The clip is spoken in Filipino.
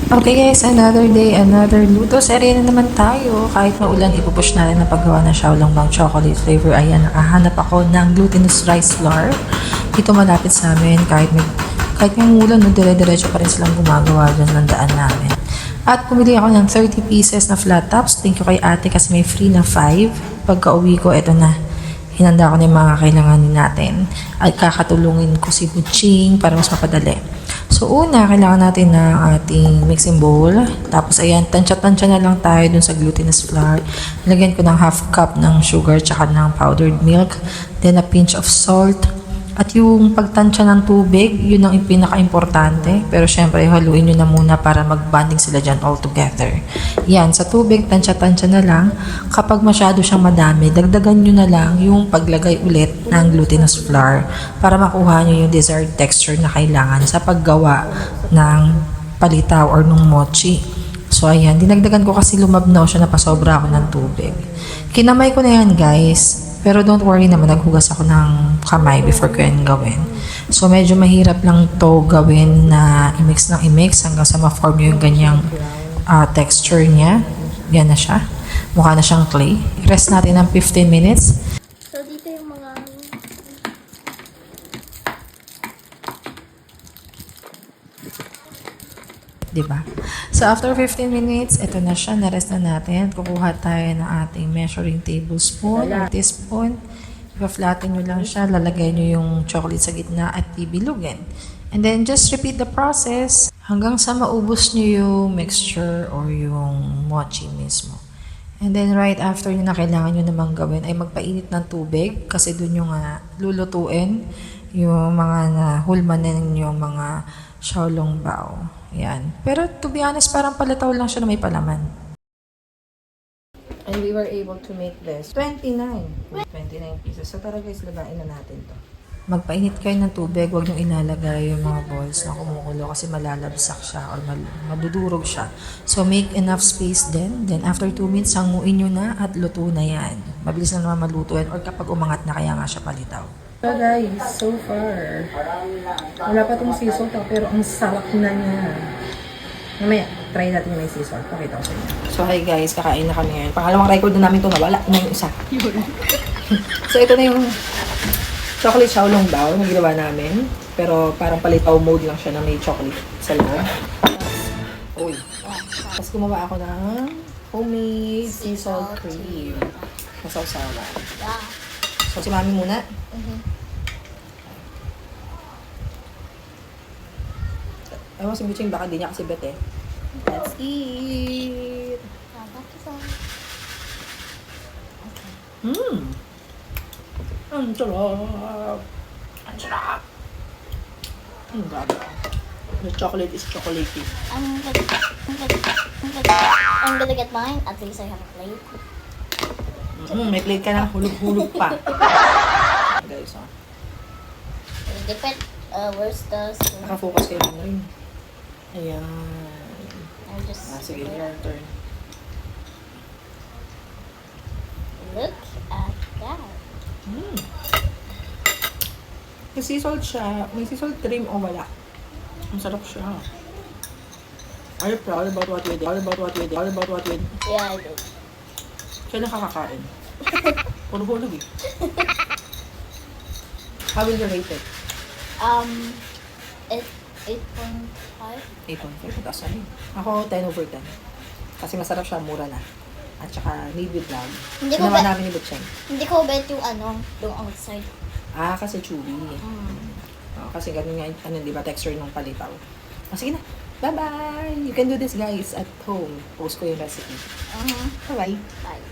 Okay guys, another day, another luto. Serye na naman tayo. Kahit maulan, ipupush natin na paggawa ng Xiaolongbang chocolate flavor. Ayan, nakahanap ako ng glutinous rice flour. Dito malapit sa amin, kahit may ulan, dire-diretso pa rin silang gumagawa dyan ng daan namin. At pumili ako ng 30 pieces na flat tops. Thank you kay ate kasi may free na 5. Pagka uwi ko, eto na. Hinanda ko na yung mga kailanganin natin. At kakatulungin ko si Butching para mas mapadali. So una, kailangan natin ng ating mixing bowl. Tapos ayan, tansya-tansya na lang tayo dun sa glutinous flour. Lagyan ko ng half cup ng sugar tsaka ng powdered milk. Then a pinch of salt. At yung pagtansya ng tubig, yun ang pinaka-importante. Pero syempre, haluin nyo na muna para mag-bonding sila dyan all together. Yan, sa tubig, tansya-tansya na lang. Kapag masyado siyang madami, dagdagan nyo na lang yung paglagay ulit ng glutinous flour para makuha nyo yung desired texture na kailangan sa paggawa ng palitaw or nung mochi. So ayan, dinagdagan ko kasi lumabnaw siya, napasobra ako ng tubig. Kinamay ko na yan guys. Pero don't worry naman, naghugas ako ng kamay before ko yan gawin. So medyo mahirap lang to gawin na i-mix ng i-mix hanggang sa ma-form yung ganyang texture niya. Yan na siya. Mukha na siyang clay. Rest natin ng 15 minutes. So dito yung mga... Diba? So, after 15 minutes, ito na siya. Narest na natin. Kukuha tayo ng ating measuring tablespoon or teaspoon. Ipa-flatten nyo lang siya. Lalagay nyo yung chocolate sa gitna at bibilugin. And then, just repeat the process hanggang sa maubos nyo yung mixture or yung mochi mismo. And then, right after nyo na kailangan nyo namang gawin ay magpainit ng tubig kasi dun yung lulutuin yung mga nahulmanin yung mga xiaolongbao. Yan. Pero to be honest, parang palataw lang siya na may palaman. And we were able to make this 29 pieces. So tara guys, lagain na natin to. Magpainit kayo ng tubig, huwag nyo ilalagay yung mga balls na kumukulo kasi malalabsak siya or madudurog siya. So make enough space din. Then after 2 minutes, hanguin nyo na at luto na yan. Mabilis na naman malutuin or kapag umangat na kaya nga siya palitaw. So guys, so far, wala pa itong sea salt pero ang sarap na niya. Mamaya, try natin yung may sea salt. Pakita ko sa inyo. So hi guys, kakain na kami ngayon. Pangalawang record na namin ito, nawala na yung isa. So ito na yung chocolate xiaolongbao na ginawa namin. Pero parang palitaw mode lang siya na may chocolate sa loob. Uy. Tapos gumawa ako ng homemade sea salt cream. Masawsawa. Yeah. So si mami muna. Ewan si Buching, baka di niya kasi bet eh. Let's eat! Ang sarap! Ang sarap! Grabe. The chocolate is chocolatey. I'm gonna get mine. At least I have a plate. May plate ka na, hulog-hulog pa. Guys, Dip it. Where's the spoon? nakafocus kayo na rin. Ayan. I just Sige, your turn. look at that. May sea salt siya. May sea salt cream o wala. Ang sarap siya. Are you proud about what we did? Proud about what we did? Proud about what we did? Yeah, I did. Kaya nakakakain. Puro-hulog eh. How will you rate it? 8.5. 8.5. Mataas na rin. Ako, 10 over 10. Kasi masarap siya, mura na. At saka, made with love. Hindi ko Ginawa bet- namin ni Butcheng. Hindi ko bet yung yung outside. Kasi chewy. Kasi ganun nga, di ba, texture ng palitaw. Sige na. Bye-bye! You can do this, guys, at home. Post ko yung recipe. Bye-bye! Bye.